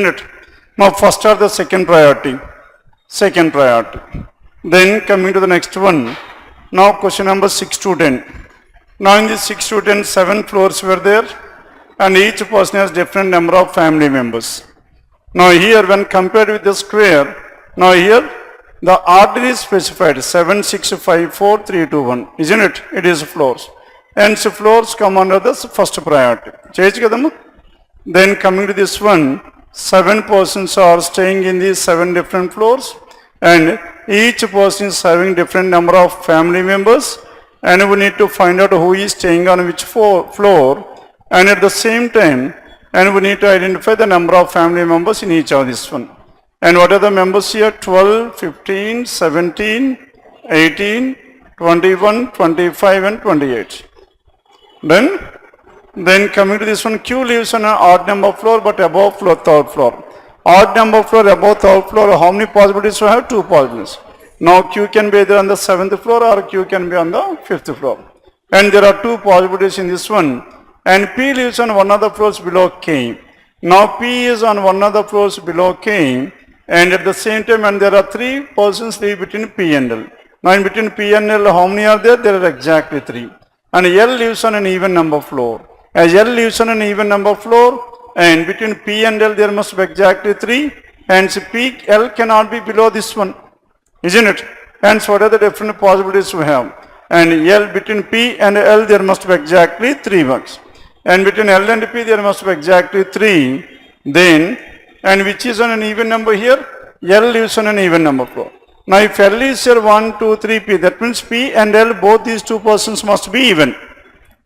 it. Now first or the second priority. Second priority. Then coming to the next one. Now question number 6 to 10. Now in this 6 to 10, 7 floors were there and each person has different number of family members. Now here when compared with the square, now here the order is specified 7, 6, 5, 4, 3, 2, 1. Isn't it? It is floors. And so floors come under the first priority. Then coming to this one, 7 persons are staying in these 7 different floors and each person is having different number of family members and we need to find out who is staying on which floor and at the same time and we need to identify the number of family members in each of this one. And what are the members here? 12, 15, 17, 18, 21, 25 and 28. Then coming to this one, Q lives on an odd number floor but above floor, third floor. Odd number floor above third floor, how many possibilities we have? 2 possibilities. Now Q can be either on the 7th floor or Q can be on the 5th floor. And there are 2 possibilities in this one. And P lives on one of the floors below K. Now P is on one of the floors below K and at the same time and there are 3 persons live between P and L. Now in between P and L, how many are there? There are exactly 3. And L lives on an even number floor. As L lives on an even number floor and between P and L there must be exactly 3 and so P, L cannot be below this one, isn't it? And so what are the different possibilities we have? And L between P and L there must be exactly 3 works. And between L and P there must be exactly 3. Then, and which is on an even number here? L lives on an even number floor. Now if L is here 1, 2, 3, P, that means P and L, both these 2 persons must be even,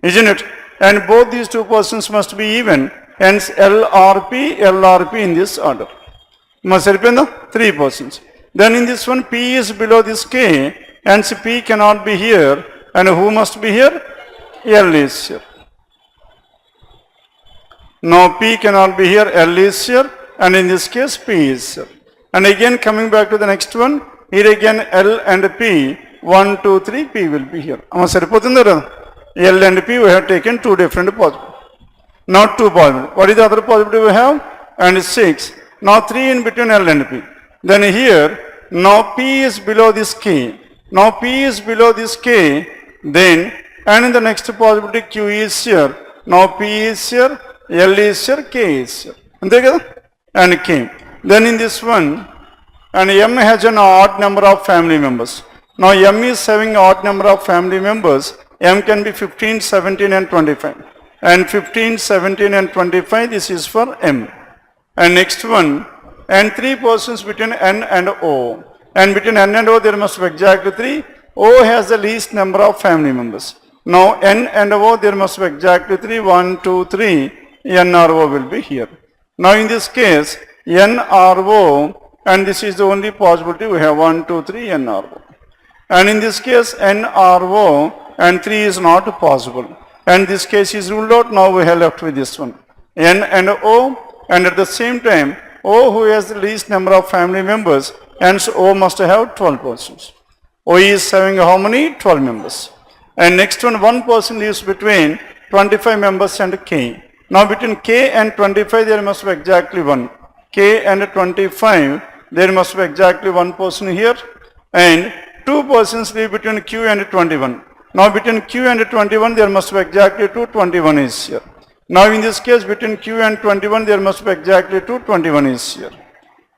isn't it? And both these 2 persons must be even, hence LRP in this order. Must repeat the 3 persons. Then in this one, P is below this K, hence P cannot be here, and who must be here? L is here. Now P cannot be here, L is here, and in this case P is here. And again coming back to the next one, here again L and P, 1, 2, 3, P will be here. L and P we have taken 2 different possibilities. Not 2 possibilities. What is the other possibility we have? And 6. Now 3 in between L and P. Then here, now P is below this K. Now P is below this K. Then, and in the next possibility Q is here. Now P is here, L is here, K is here. And K. Then in this one, and M has an odd number of family members. Now M is having odd number of family members. M can be 15, 17 and 25. And 15, 17 and 25, this is for M. And next one, and 3 persons between N and O. And between N and O there must be exactly 3. O has the least number of family members. Now N and O there must be exactly 3. 1, 2, 3. N or O will be here. Now in this case, N or O, and this is the only possibility we have 1, 2, 3, N or O. And in this case, N or O, and 3 is not possible. And this case is ruled out. Now we have left with this one. N and O, and at the same time, O who has the least number of family members, and so O must have 12 persons. O is having how many? 12 members. And next one person lives between 25 members and K. Now between K and 25 there must be exactly 1. K and 25 there must be exactly 1 person here. And 2 persons live between Q and 21. Now between Q and 21 there must be exactly 2, 21 is here. Now in this case between Q and 21 there must be exactly 2, 21 is here.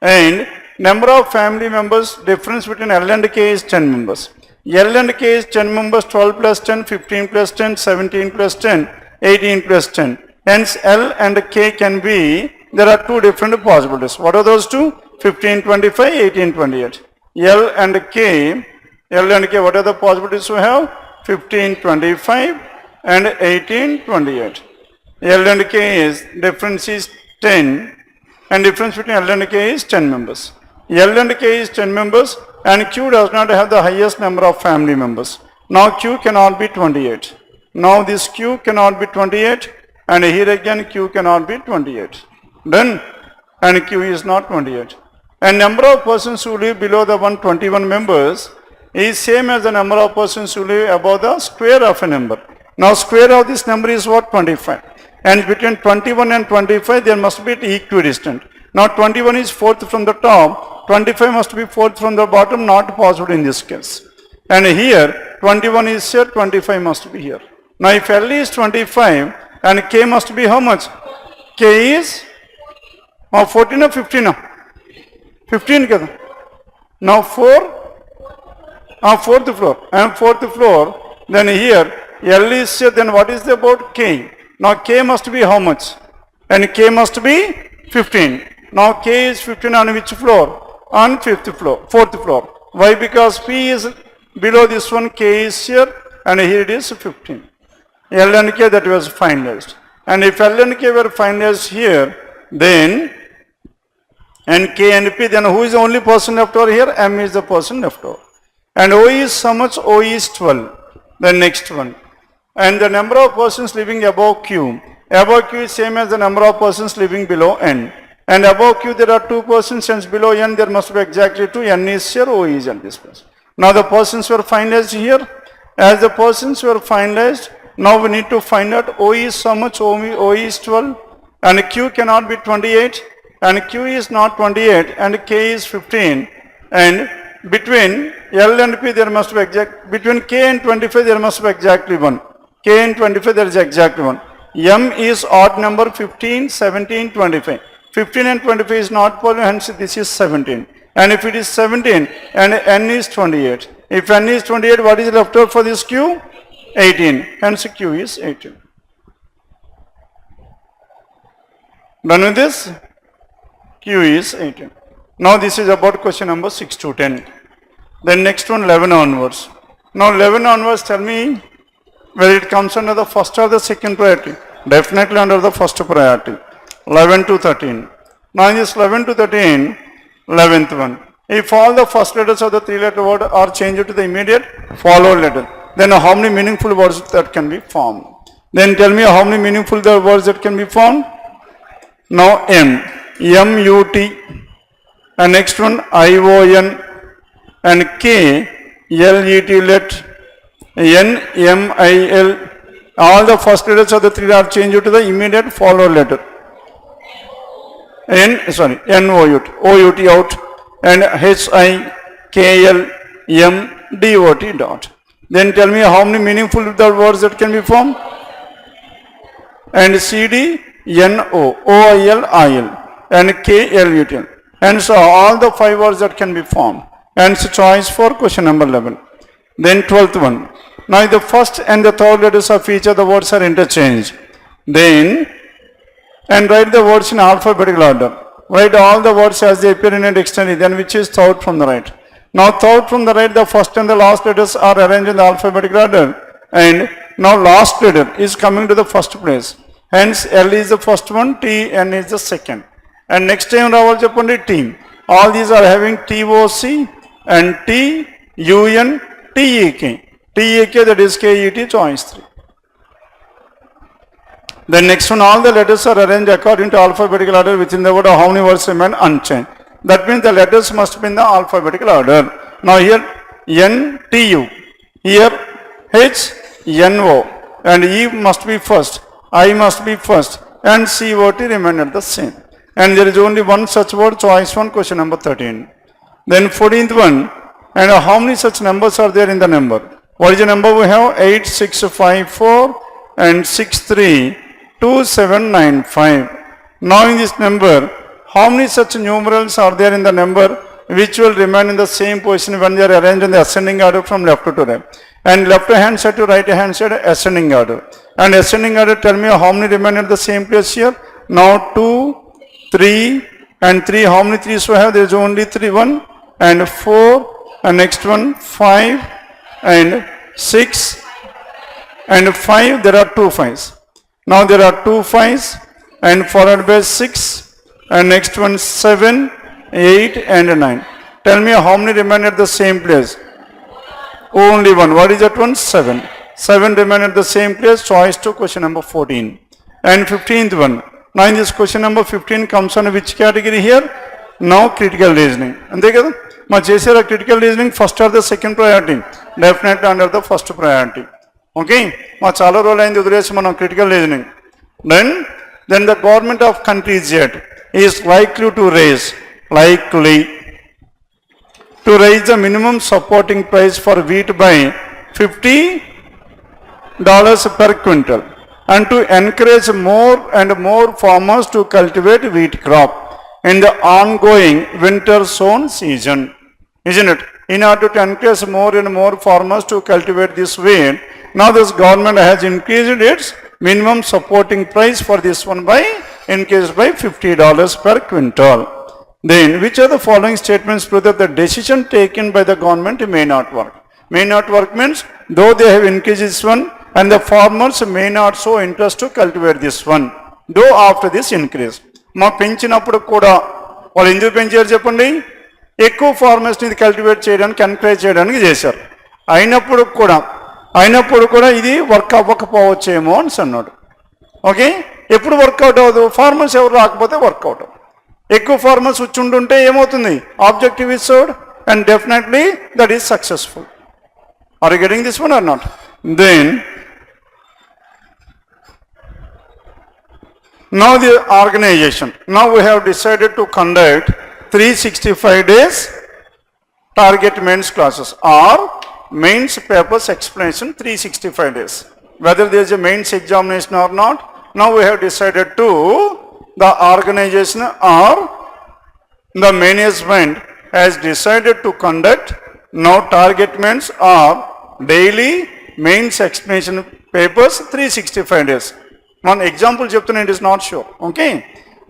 And number of family members, difference between L and K is 10 members. L and K is 10 members, 12 plus 10, 15 plus 10, 17 plus 10, 18 plus 10. Hence L and K can be, there are 2 different possibilities. What are those 2? 15, 25, 18, 28. L and K, what are the possibilities we have? 15, 25 and 18, 28. L and K is, difference is 10 and difference between L and K is 10 members. L and K is 10 members and Q does not have the highest number of family members. Now Q cannot be 28. Now this Q cannot be 28 and here again Q cannot be 28. Done? And Q is not 28. And number of persons who live below the 121 members is same as the number of persons who live above the square of a number. Now square of this number is what? 25. And between 21 and 25 there must be equidistant. Now 21 is fourth from the top, 25 must be fourth from the bottom, not possible in this case. And here 21 is here, 25 must be here. Now if L is 25 and K must be how much? K is 14 or 15? 15 kada. Now fourth floor, and fourth floor, then here L is here, then what is about K? Now K must be how much? And K must be 15. Now K is 15 on which floor? On fourth floor. Why? Because P is below this one, K is here, and here it is 15. L and K, that was finalized. And if L and K were finalized here, then and K and P, then who is the only person left over here? M is the person left over. And O is how much? O is 12. The next one. And the number of persons living above Q. Above Q is same as the number of persons living below N. And above Q there are 2 persons, hence below N there must be exactly 2. N is here, O is at this place. Now the persons were finalized here. As the persons were finalized, now we need to find out O is how much? O is 12. And Q cannot be 28. And Q is not 28. And K is 15. And between L and P there must be exact. Between K and 25 there must be exactly 1. K and 25 there is exactly 1. M is odd number 15, 17, 25. 15 and 25 is not possible, hence this is 17. And if it is 17 and N is 28. If N is 28, what is left over for this Q? 18. Hence Q is 18. Done with this? Q is 18. Now this is about question number 6 to 10. Then next one 11 onwards. Now 11 onwards, tell me whether it comes under the first or the second priority. Definitely under the first priority. 11 to 13. Now in this 11 to 13, 11th one. If all the first letters of the 3-letter word are changed to the immediate followed letter, then how many meaningful words that can be formed? Then tell me how many meaningful the words that can be formed? Now M, M-U-T, and next one I-O-N, and K, L-E-T, let, N, M-I-L, all the first letters of the 3 are changed to the immediate followed letter. N-O-U-T, O-U-T out, and H-I-K-L-M-D-O-T dot. Then tell me how many meaningful the words that can be formed? And C-D-N-O, O-I-L-I-L, and K-L-U-T. And so all the 5 words that can be formed. And so choice for question number 11. Then 12th one. Now the first and the third letters of each of the words are interchanged. Then, and write the words in alphabetical order. Write all the words as they appear in a dictionary, then which is third from the right. Now third from the right, the first and the last letters are arranged in the alphabetical order. And now last letter is coming to the first place. Hence L is the first one, T, N is the second. And next time Raval Japandi T. All these are having T-O-C and T-U-N, T-E-K. T-E-K, that is K-E-T, choice 3. Then next one, all the letters are arranged according to alphabetical order within the word. How many words remain unchanged? That means the letters must be in the alphabetical order. Now here N-T-U, here H-N-O, and E must be first, I must be first, and C-O-T remain at the same. And there is only one such word, choice 1, question number 13. Then 14th one, and how many such numbers are there in the number? What is the number we have? 8, 6, 5, 4, and 6, 3, 2, 7, 9, 5. Now in this number, how many such numerals are there in the number which will remain in the same position when they are arranged in the ascending order from left to right? And left hand side to right hand side, ascending order. And ascending order, tell me how many remain at the same place here? Now 2, 3, and 3. How many 3s we have? There is only 3, 1, and 4, and next one 5, and 6, and 5. There are 2 5s. Now there are 2 5s, and followed by 6, and next one 7, 8, and 9. Tell me how many remain at the same place? Only 1. What is that one? 7. 7 remain at the same place. Choice 2, question number 14. And 15th one. Now in this question number 15 comes under which category here? Now critical reasoning. And they ma chesara critical reasoning first or the second priority? Definitely under the first priority. Okay? Ma chala roll ayindi udiresi manam critical reasoning. Then then the government of country Z is likely to raise the minimum supporting price for wheat by $50 per quintal and to encourage more and more farmers to cultivate wheat crop in the ongoing winter sown season. Isn't it? In order to encourage more and more farmers to cultivate this wheat, now this government has increased its minimum supporting price for this one by increased by $50 per quintal. Then which of the following statements prove that the decision taken by the government may not work? May not work means though they have increased this one and the farmers may not show interest to cultivate this one, though after this increase. మా పెంచినప్పుడు కూడా వాళ్ళు ఎందుకు పెంచారు చెప్పండి? ఎక్కువ ఫార్మర్స్ని ఇది cultivate చేయడానికి ఎంకరేజ్ చేయడానికి చేశారు. అయినప్పుడు కూడా ఇది వర్క్ అవ్వకపోవచ్చేమో అని అన్నాడు. ఓకే, ఎప్పుడు వర్కౌట్ అవ్వదు? ఫార్మర్స్ ఎవరు రాకపోతే వర్కౌట్ అవ్వదు. ఎక్కువ ఫార్మర్స్ వచ్చి ఉంటుంటే ఏమవుతుంది? Objective is served and definitely that is successful. Are you getting this one or not? Then now the organization, now we have decided to conduct 365 days target mains classes or mains papers explanation 365 days. Whether there is a mains examination or not, now we have decided to, the organization or the management has decided to conduct now target mains or daily mains explanation papers 365 days. One example చెప్తున్నా, it is not sure. Okay,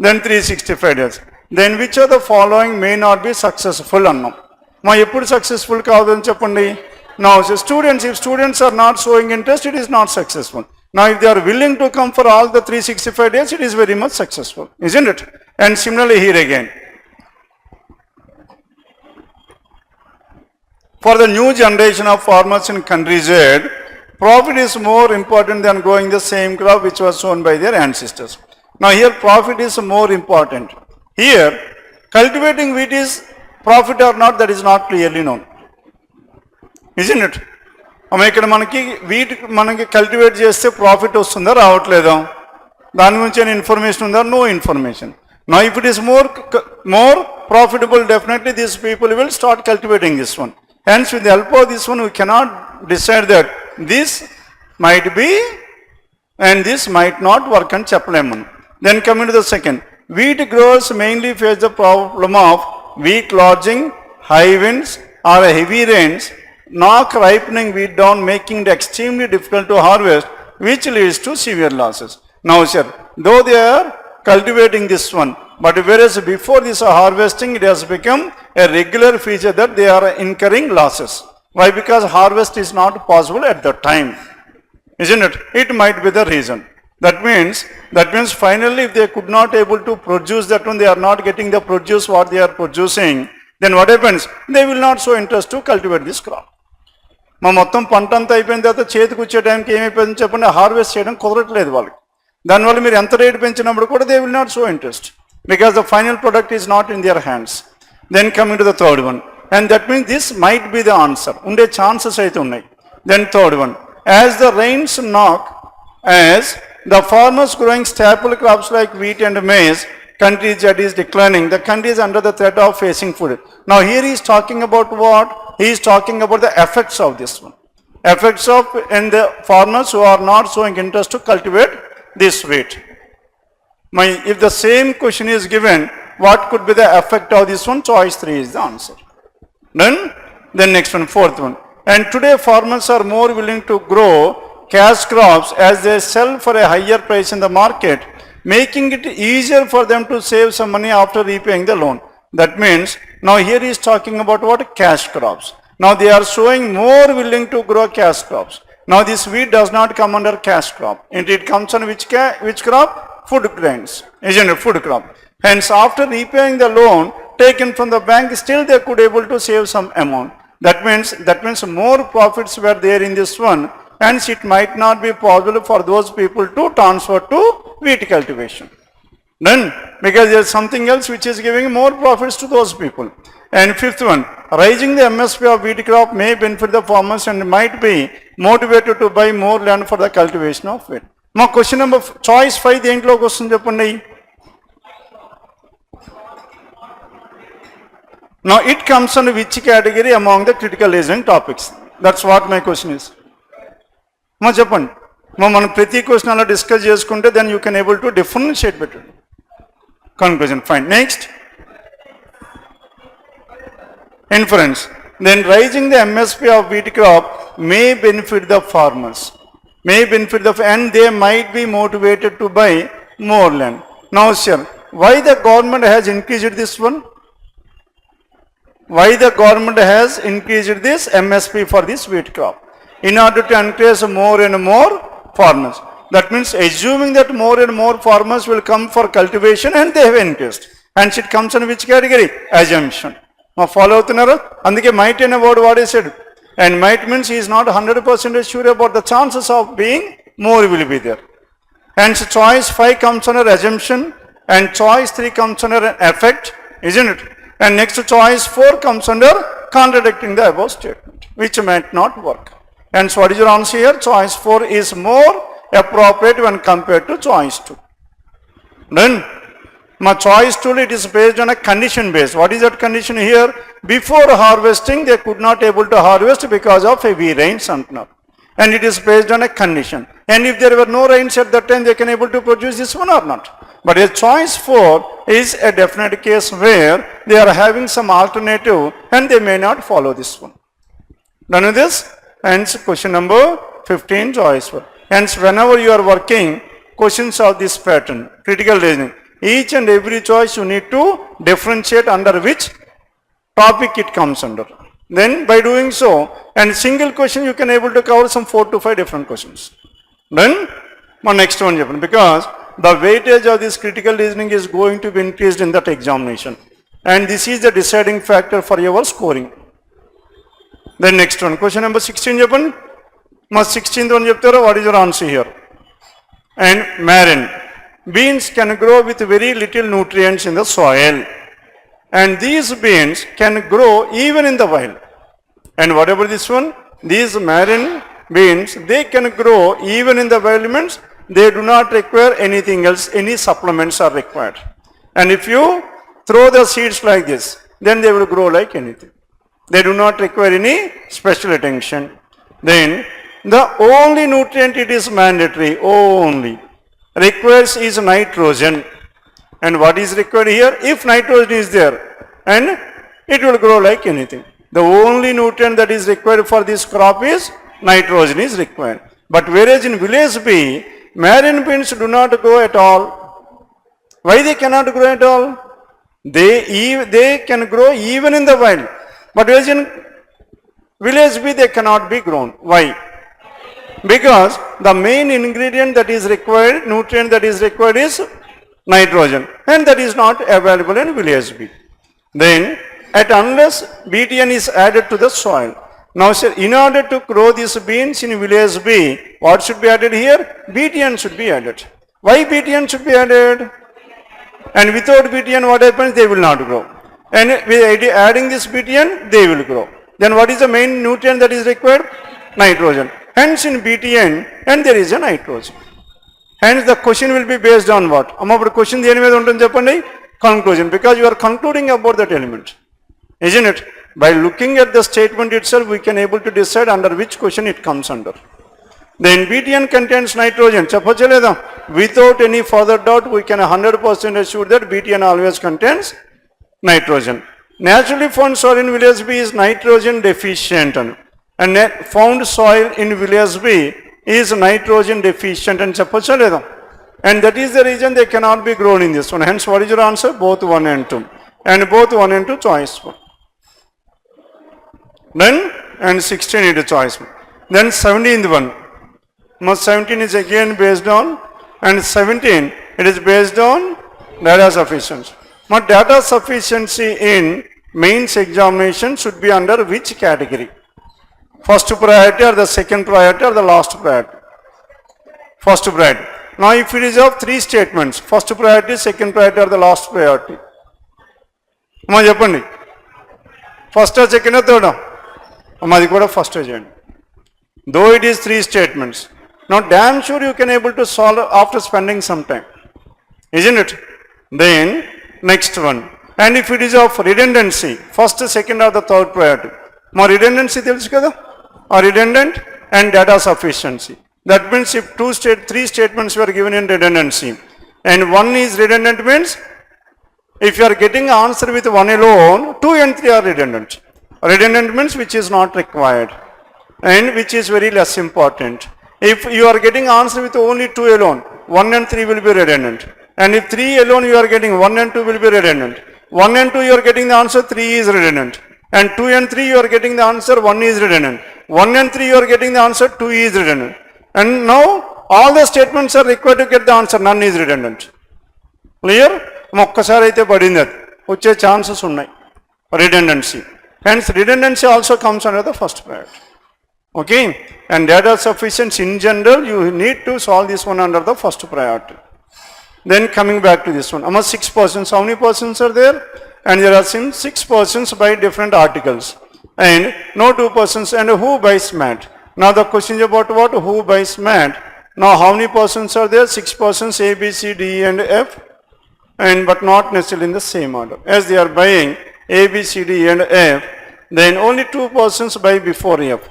then 365 days. Then which of the following may not be successful అన్నాం. మా ఎప్పుడు successful కాదని చెప్పండి? Now if students are not showing interest, it is not successful. Now if they are willing to come for all the 365 days, it is very much successful, isn't it? And similarly here again, for the new generation of farmers in country Z, profit is more important than growing the same crop which was sown by their ancestors. Now here profit is more important. Here cultivating wheat is profit or not, that is not clearly known, isn't it? ఇక్కడ మనకి wheat మనకి cultivate చేస్తే profit వస్తుందా రావట్లేదా? దాని గురించి ఏమైనా information ఉందా? No information. Now if it is more profitable, definitely these people will start cultivating this one. Hence with the help of this one we cannot decide that this might be and this might not work and చెప్పలేము. Then coming to the second, wheat growers mainly face the problem of weak lodging, high winds or heavy rains knock ripening wheat down, making it extremely difficult to harvest, which leads to severe losses. Now sir, though they are cultivating this one, but whereas before this harvesting it has become a regular feature that they are incurring losses. Why? Because harvest is not possible at that time, isn't it? It might be the reason. That means finally if they could not able to produce that one, they are not getting the produce what they are producing, then what happens? They will not show interest to cultivate this crop. మా మొత్తం పంట అంతా అయిపోయిన తర్వాత చేతికి వచ్చే టైంకి ఏమైపోయింది చెప్పండి? హార్వెస్ట్ చేయడం కుదరట్లేదు వాళ్ళకి. దానివల్ల మీరు ఎంత రేటు పెంచినప్పుడు కూడా they will not show interest because the final product is not in their hands. Then coming to the third one, and that means this might be the answer. ఉండే ఛాన్సెస్ అయితే ఉన్నాయి. Then third one, as the rains knock, as the farmers growing staple crops like wheat and maize, country that is declining, the country is under the threat of facing food. Now here he is talking about what? He is talking about the effects of this one. Effects of in the farmers who are not showing interest to cultivate this wheat. If the same question is given, what could be the effect of this one? Choice 3 is the answer. Then next one, fourth one. And today farmers are more willing to grow cash crops as they sell for a higher price in the market, making it easier for them to save some money after repaying the loan. That means now here he is talking about what? Cash crops. Now they are showing more willing to grow cash crops. Now this wheat does not come under cash crop. It comes on which crop? Food grains, isn't it? Food crop. Hence after repaying the loan taken from the bank, still they could able to save some amount. That means more profits were there in this one. Hence it might not be possible for those people to transfer to wheat cultivation. Then because there is something else which is giving more profits to those people. And fifth one, raising the MSP of wheat crop may benefit the farmers and might be motivated to buy more land for the cultivation of wheat. మా question number choice 5 దేంట్లోకి వస్తుంది చెప్పండి. Now it comes under which category among the critical reasoning topics? That's what my question is. మా చెప్పండి. మనం ప్రతి question అలా discuss చేసుకుంటే then you can able to differentiate better. Conclusion. Fine. Next. Inference. Then raising the MSP of wheat crop may benefit the farmers. And they might be motivated to buy more land. Now sir, why the government has increased this one? Why the government has increased this MSP for this wheat crop? In order to encourage more and more farmers. That means assuming that more and more farmers will come for cultivation and they have interest. And it comes in which category? Assumption. Now follow అవుతున్నారు. అందుకే might అనే word what is said. And might means he is not 100% sure about the chances of being more will be there. Hence choice 5 comes under assumption and choice 3 comes under effect, isn't it? And next choice 4 comes under contradicting the above statement, which might not work. And so what is your answer here? Choice 4 is more appropriate when compared to choice 2. Then my choice 2, it is based on a condition base. What is that condition here? Before harvesting they could not able to harvest because of heavy rains and not. And it is based on a condition. And if there were no rains at that time, they can able to produce this one or not. But a choice 4 is a definite case where they are having some alternative and they may not follow this one. Done with this? Hence question number 15 choice 4. Hence whenever you are working questions of this pattern, critical reasoning, each and every choice you need to differentiate under which topic it comes under. Then by doing so, and single question you can able to cover some 4 to 5 different questions. Then my next one, because the weightage of this critical reasoning is going to be increased in that examination. And this is the deciding factor for your scoring. Then next one, question number 16 చెప్పండి. మా 16th one చెప్తారా? What is your answer here? And marine. Beans can grow with very little nutrients in the soil. And these beans can grow even in the wild. And whatever this one, these marine beans, they can grow even in the wild means they do not require anything else, any supplements are required. And if you throw the seeds like this, then they will grow like anything. They do not require any special attention. Then the only nutrient it is mandatory, only requires is nitrogen. And what is required here? If nitrogen is there, and it will grow like anything. The only nutrient that is required for this crop is nitrogen is required. But whereas in village B, marine beans do not grow at all. Why they cannot grow at all? They can grow even in the wild. But whereas in village B, they cannot be grown. Why? Because the main ingredient that is required, nutrient that is required is nitrogen, and that is not available in village B. Then unless BTN is added to the soil. Now sir, in order to grow these beans in village B, what should be added here? BTN should be added. Why BTN should be added? And without BTN what happens? They will not grow. And with adding this BTN, they will grow. Then what is the main nutrient that is required? Nitrogen. Hence in BTN, and there is a nitrogen. Hence the question will be based on what? Amma question the enemy untundi cheppandi? Conclusion, because you are concluding about that element, isn't it? By looking at the statement itself, we can able to decide under which question it comes under. Then BTN contains nitrogen. Cheppocha leda? Without any further doubt, we can 100% assure that BTN always contains nitrogen. Naturally found soil in village B is nitrogen deficient, and found soil in village B is nitrogen deficient and cheppocha leda? And that is the reason they cannot be grown in this one. Hence what is your answer? Both 1 and 2. And both 1 and 2 choice 1. Then and 16 is the choice 1. Then 17th one. 17 is again based on, and 17 it is based on data sufficiency. But data sufficiency in mains examination should be under which category? First priority or the second priority or the last priority? First priority. Now if it is of 3 statements, first priority, second priority or the last priority? అమ్మా చెప్పండి, first second third? అమ్మా అది కూడా first చేయండి. Though it is 3 statements, Now damn sure you can able to solve after spending some time, isn't it? Then next one, and if it is of redundancy, first, second or the third priority. More redundancy తెలుసు కదా, or redundant and data sufficiency. That means if three statements were given in redundancy and one is redundant, means if you are getting answer with one alone, 2 and 3 are redundant. Redundant means which is not required and which is very less important. If you are getting answer with only 2 alone, 1 and 3 will be redundant. And if 3 alone you are getting, 1 and 2 will be redundant. 1 and 2 you are getting the answer, 3 is redundant. And 2 and 3 you are getting the answer, 1 is redundant. 1 and 3 you are getting the answer, 2 is redundant. And now all the statements are required to get the answer, none is redundant. Clear? ఒక్కసారి అయితే పడింది, అది వచ్చే chances ఉన్నాయి, redundancy. Hence redundancy also comes under the first priority. Okay, and data sufficiency in general you need to solve this one under the first priority. Then coming back to this one, among 6 persons, how many persons are there? And there are 6 persons by different articles and no 2 persons, and who buys mat. Now the question is about what? Who buys mat. Now how many persons are there? 6 persons, A, B, C, D and F, and but not necessarily in the same order. As they are buying A, B, C, D and F, then only 2 persons buy before F.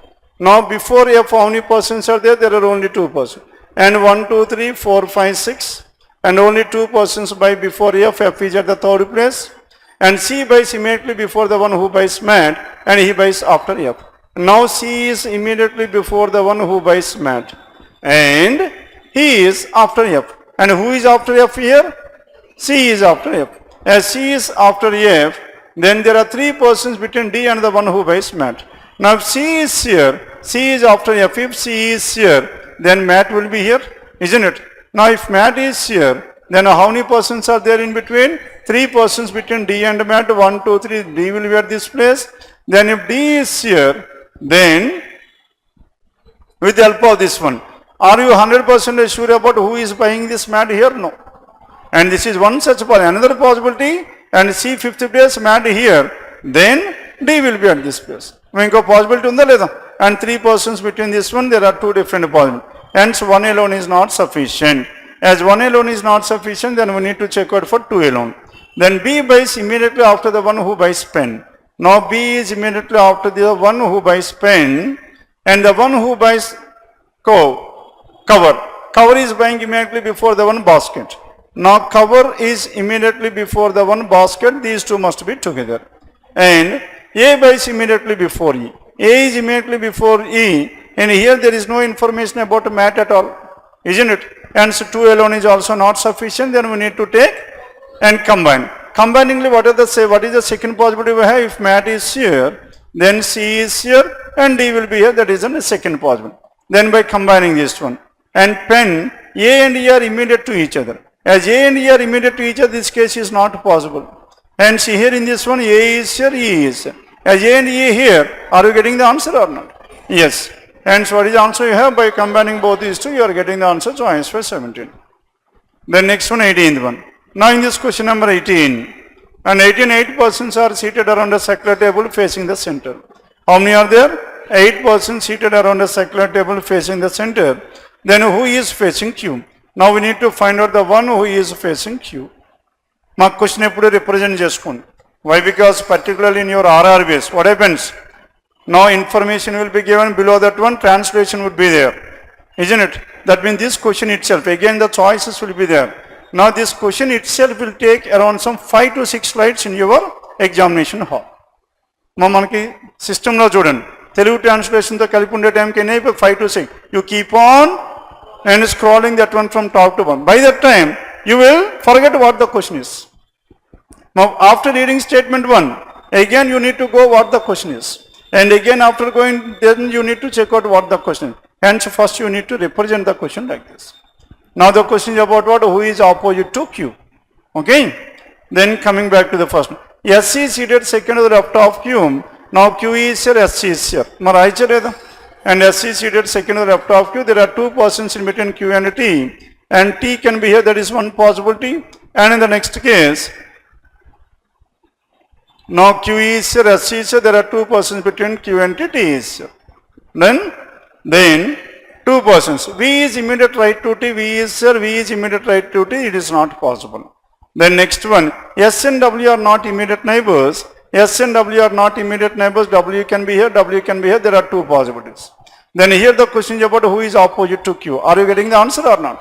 Now before F how many persons are there? There are only 2 persons. And 1, 2, 3, 4, 5, 6. And only 2 persons buy before F. F is at the third place. And C buys immediately before the one who buys mat, and he buys after F. Now C is immediately before the one who buys mat, and he is after F. And who is after F here? C is after F. As C is after F, then there are 3 persons between D and the one who buys mat. Now if C is here, C is after F. If C is here, then mat will be here, isn't it? Now if mat is here, then how many persons are there in between? 3 persons between D and mat. 1, 2, 3, D will be at this place. Then if D is here, then with the help of this one, are you 100% sure about who is buying this mat here? No. And this is one such possibility. Another possibility, and C 5th place, mat here, then D will be at this place. Inko possibility unda leda? And 3 persons between this one, there are 2 different possibilities. Hence 1 alone is not sufficient. As 1 alone is not sufficient, then we need to check out for 2 alone. Then B buys immediately after the one who buys pen. Now B is immediately after the one who buys pen, and the one who buys cover. Cover is buying immediately before the one basket. Now cover is immediately before the one basket. These two must be together. And A buys immediately before E. A is immediately before E, and here there is no information about mat at all, isn't it? And so 2 alone is also not sufficient. Then we need to take and combine. Combiningly, what is the second possibility we have? If mat is here, then C is here and D will be here. That is the second possibility. Then by combining this one, and pen, A and E are immediate to each other. As A and E are immediate to each other, this case is not possible. And see here in this one, A is here, E is here. As A and E here, are you getting the answer or not? Yes. Hence, what is the answer you have? By combining both these two, you are getting the answer. So answer 17. Then next one, 18th one. Now in this question number 18, and 8 persons are seated around a circular table facing the center. How many are there? 8 persons seated around a circular table facing the center. Then who is facing Q? Now we need to find out the one who is facing Q. My question is represent చేసుకోండి. Why? Because particularly in your RRBs, what happens? Now information will be given below that one, translation would be there, isn't it? That means this question itself, again the choices will be there. Now this question itself will take around some 5 to 6 slides in your examination hall. మనకి సిస్టంలో చూడండి, తెలుగు ట్రాన్స్లేషన్తో కలిపి ఉండే టైంకి ఎన్ని 5 to 6. You keep on and scrolling that one from top to bottom. By that time, you will forget what the question is. Now after reading statement 1, again you need to go what the question is. And again after going, then you need to check out what the question is. Hence first you need to represent the question like this. Now the question is about what? Who is opposite to Q? Okay. Then coming back to the first one. SC is seated second to the left of Q. Now Q is here, SC is here. And SC is seated second to the left of Q. There are 2 persons in between Q and T. And T can be here, that is one possibility. And in the next case, now Q is here, SC is here, there are 2 persons between Q and T is here. Then two persons. V is immediate right to T, V is sir, V is immediate right to T, it is not possible. Then next one, S and W are not immediate neighbors. S and W are not immediate neighbors, W can be here, W can be here, there are two possibilities. Then here the question is about who is opposite to Q. Are you getting the answer or not?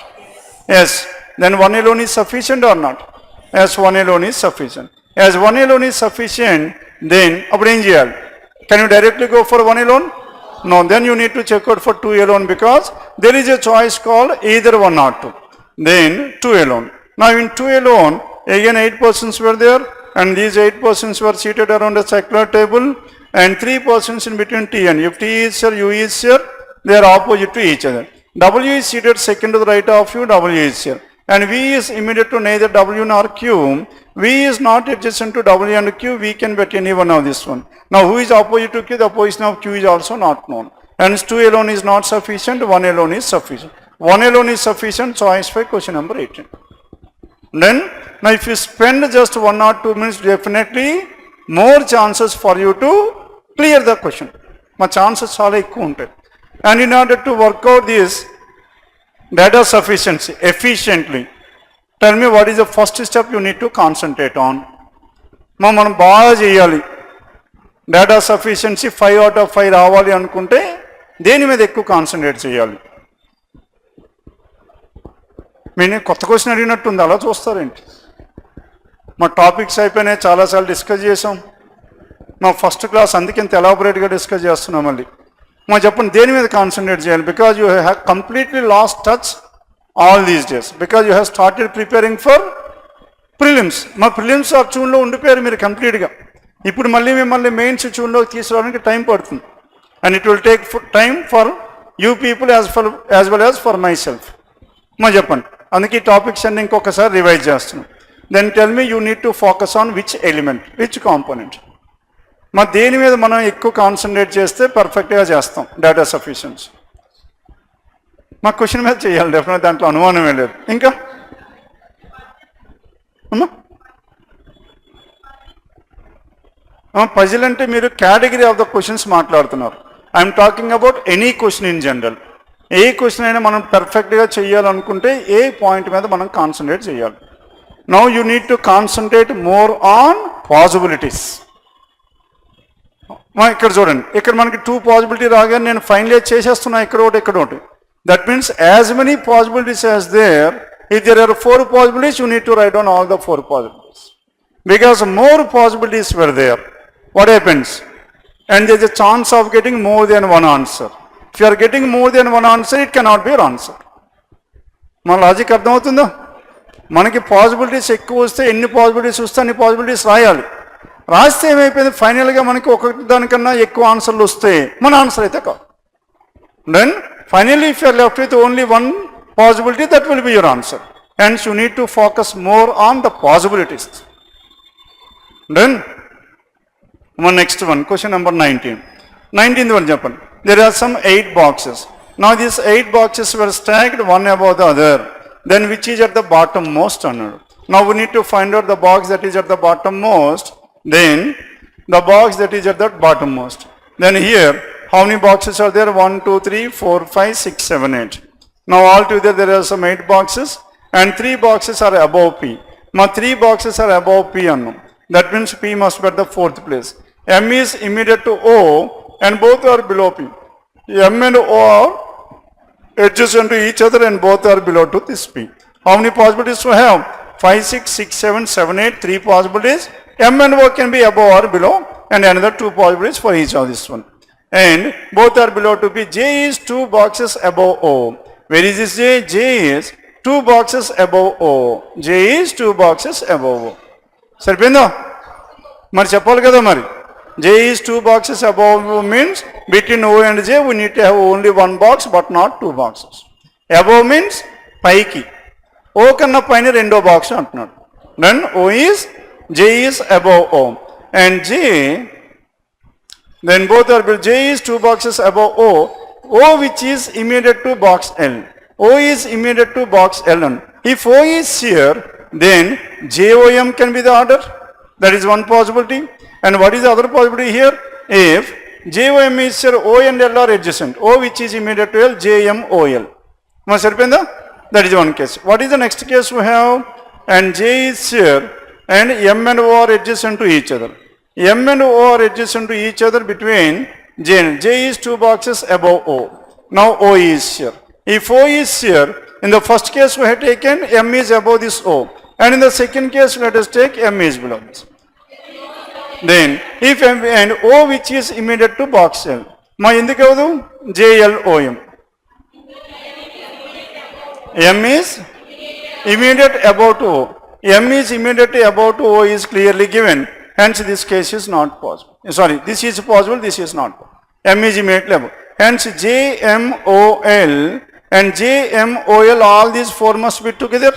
Yes. Then one alone is sufficient or not? As one alone is sufficient. As one alone is sufficient, then can you directly go for one alone? No, then you need to check out for two alone because there is a choice called either one or two. Then two alone. Now in two alone, again 8 persons were there and these 8 persons were seated around a circular table and 3 persons in between T and if T is here, U is here, they are opposite to each other. W is seated second to the right of you, W is here. And V is immediate to neither W nor Q. V is not adjacent to W and Q, we can bet any one of this one. Now who is opposite to Q? The opposition of Q is also not known. Hence 2 alone is not sufficient, 1 alone is sufficient. 1 alone is sufficient, choice for question number 18. Then, now if you spend just 1 or 2 minutes, definitely more chances for you to clear the question. My chances are ఎక్కువ. And in order to work out this data sufficiency efficiently, tell me what is the first step you need to concentrate on. మనం బాగా చేయాలి. Data sufficiency 5 out of 5 రావాలి అనుకుంటే దేని మీద ఎక్కువ concentrate చేయాలి? నేను కొత్త క్వశ్చన్ అడిగినట్టుంది, అలా చూస్తారేంటి? మా టాపిక్స్ అయిపోయినాయి, చాలాసార్లు డిస్కస్ చేసాం. మా ఫస్ట్ క్లాస్ అందుకే ఇంత ఎలాబొరేట్గా డిస్కస్ చేస్తున్నాం. మళ్ళీ మా చెప్పండి దేని మీద కాన్సన్ట్రేట్ చేయాలి? Because you have completely last touch all these days because you have started preparing for prelims. మా ప్రిలిమ్స్ ఆ ట్యూన్లో ఉండిపోయారు మీరు కంప్లీట్గా. ఇప్పుడు మళ్ళీ మిమ్మల్ని మెయిన్స్ ట్యూన్లోకి తీసుకురావడానికి టైం పడుతుంది. And it will take time for you people as well as for myself. మా చెప్పండి, అందుకే ఈ టాపిక్స్ అన్ని ఇంకొకసారి రివైజ్ చేస్తున్నాం. Then tell me you need to focus on which element, which component. మా దేని మీద మనం ఎక్కువ కాన్సన్ట్రేట్ చేస్తే పర్ఫెక్ట్గా చేస్తాం డేటా సఫిషియన్సీ. మా క్వశ్చన్ మీద చేయాలి డెఫినెట్, దాంట్లో అనుమానమే లేదు. ఇంకా అమ్మా పజిల్ అంటే మీరు కేటగిరీ ఆఫ్ ద క్వశ్చన్స్ మాట్లాడుతున్నారు. I'm talking about any question in general. A question అయినా మనం పర్ఫెక్ట్గా చేయాలనుకుంటే ఏ పాయింట్ మీద మనం కాన్సన్ట్రేట్ చేయాలి. Now you need to concentrate more on possibilities. ఇక్కడ చూడండి, ఇక్కడ మనకి 2 పాసిబిలిటీ రాగానే నేను ఫైనలైజ్ చేసేస్తున్నా ఇక్కడ ఒకటి ఇక్కడ ఒకటి. That means as many possibilities as there, if there are 4 possibilities you need to write down all the 4 possibilities because more possibilities were there. What happens? And there is a chance of getting more than one answer. If you are getting more than one answer it cannot be your answer. మన logic అర్థమవుతుందో? మనకి possibilities ఎక్కువ వస్తే ఎన్ని possibilities వస్తే అన్ని possibilities రాయాలి. రాస్తే ఏమైపోయింది, ఫైనల్గా మనకి ఒకటి దానికన్నా ఎక్కువ ఆన్సర్లు వస్తే మన ఆన్సర్ అయితే కాదు. Then finally if you're left with only 1 possibility that will be your answer. And you need to focus more on the possibilities. Then మన next one question number 19. 19th one చెప్పండి. There are some 8 boxes. Now these 8 boxes were stacked one above the other. Then which is at the bottom most అన్నాడు. Now we need to find out the box that is at the bottom most. Then the box that is at the bottom most. Then here how many boxes are there? 1, 2, 3, 4, 5, 6, 7, 8. Now altogether there are some 8 boxes and 3 boxes are above P. Now 3 boxes are above P అన్నాం. That means P must be at the 4th place. M is immediate to O and both are below P. M and O are adjacent to each other and both are below to this P. How many possibilities we have? 5, 6, 6, 7, 7, 8, 3 possibilities. M and O can be above or below and another 2 possibilities for each of this one. And both are below to P. J is 2 boxes above O. Where is this J? J is 2 boxes above O. J is 2 boxes above O. సరిపోయిందా? మరి చెప్పాలి కదా మరి. J is 2 boxes above means between O and J we need to have only 1 box but not 2 boxes. Above means పైకి, O కన్నా పైన రెండో box అంటున్నాడు. Then O is J is above O and J, then both are below. J is 2 boxes above O. O which is immediate to box L. O is immediate to box L. If O is here then JOM can be the order. That is one possibility. And what is the other possibility here? If JOM is here, O and L are adjacent. O which is immediate to L, JM OL. That is one case. What is the next case we have? And J is here and M and O are adjacent to each other. M and O are adjacent to each other between J and J is 2 boxes above O. Now O is here. If O is here, in the first case we have taken M is above this O. And in the second case, let us take M is below this. Then, if M and O which is immediate to box L. Ma endukavadu? JLOM. M is immediate above to O. M is immediately above to O is clearly given. Hence, this case is not possible. Sorry, this is possible, this is not possible. M is immediately above. Hence, JMOL and JMOL, all these four must be together.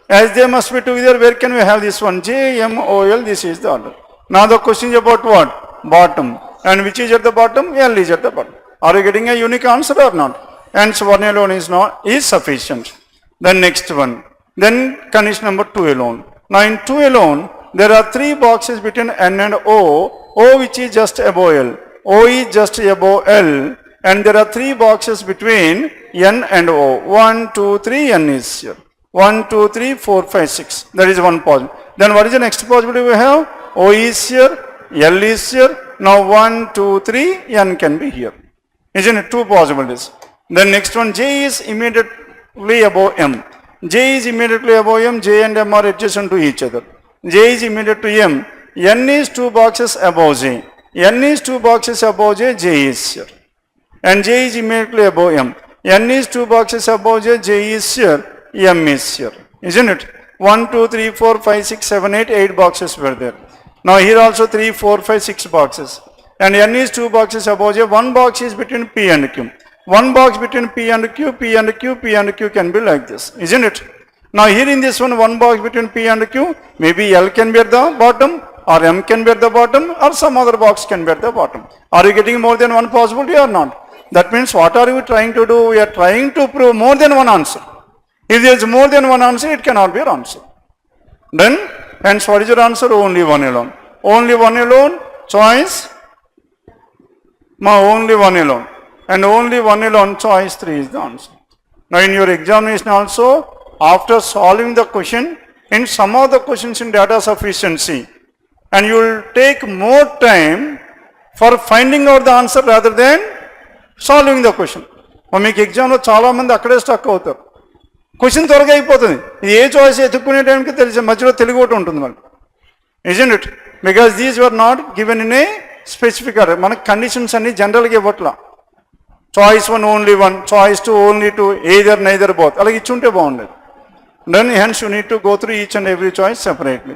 As they must be together, where can we have this one? JMOL, this is the order. Now the question is about what? Bottom. And which is at the bottom? L is at the bottom. Are you getting a unique answer or not? Hence, one alone is sufficient. Then next one. Then condition number 2 alone. Now in 2 alone, there are 3 boxes between N and O. O which is just above L. O is just above L. And there are 3 boxes between N and O. 1, 2, 3, N is here. 1, 2, 3, 4, 5, 6. That is one possibility. Then what is the next possibility we have? O is here, L is here. Now 1, 2, 3, N can be here. Isn't it? 2 possibilities. Then next one, J is immediately above M. J is immediately above M. J and M are adjacent to each other. J is immediate to M. N is 2 boxes above J. N is 2 boxes above J. J is here. And J is immediately above M. N is 2 boxes above J. J is here. M is here. Isn't it? 1, 2, 3, 4, 5, 6, 7, 8, 8 boxes were there. Now here also 3, 4, 5, 6 boxes. And N is 2 boxes above J. 1 box is between P and Q. 1 box between P and Q, P and Q, P and Q can be like this. Isn't it? Now here in this one box between P and Q, maybe L can be at the bottom or M can be at the bottom or some other box can be at the bottom. Are you getting more than one possibility or not? That means what are you trying to do? We are trying to prove more than one answer. If there is more than one answer, it cannot be your answer. Then, hence what is your answer? Only one alone. Only one alone, choice, only one alone. And only one alone, choice 3 is the answer. Now in your examination also, after solving the question, in some of the questions in data sufficiency, and you will take more time for finding out the answer rather than solving the question. మీకు ఎగ్జామ్లో చాలామంది అక్కడే stuck అవుతారు. Question త్వరగా అయిపోతుంది. ఇది a choice ఎత్తుక్కునే టైంకి తెలిసి మధ్యలో తెలుగు ఒకటి ఉంటుంది మళ్ళీ. Isn't it? Because these were not given in a specific order. మనకు కండిషన్స్ అన్ని జనరల్గా ఇవ్వట్లా. Choice 1 only 1, choice 2 only 2, either neither both. అలాగే ఇచ్చుంటే బాగుండేది. Then hence you need to go through each and every choice separately.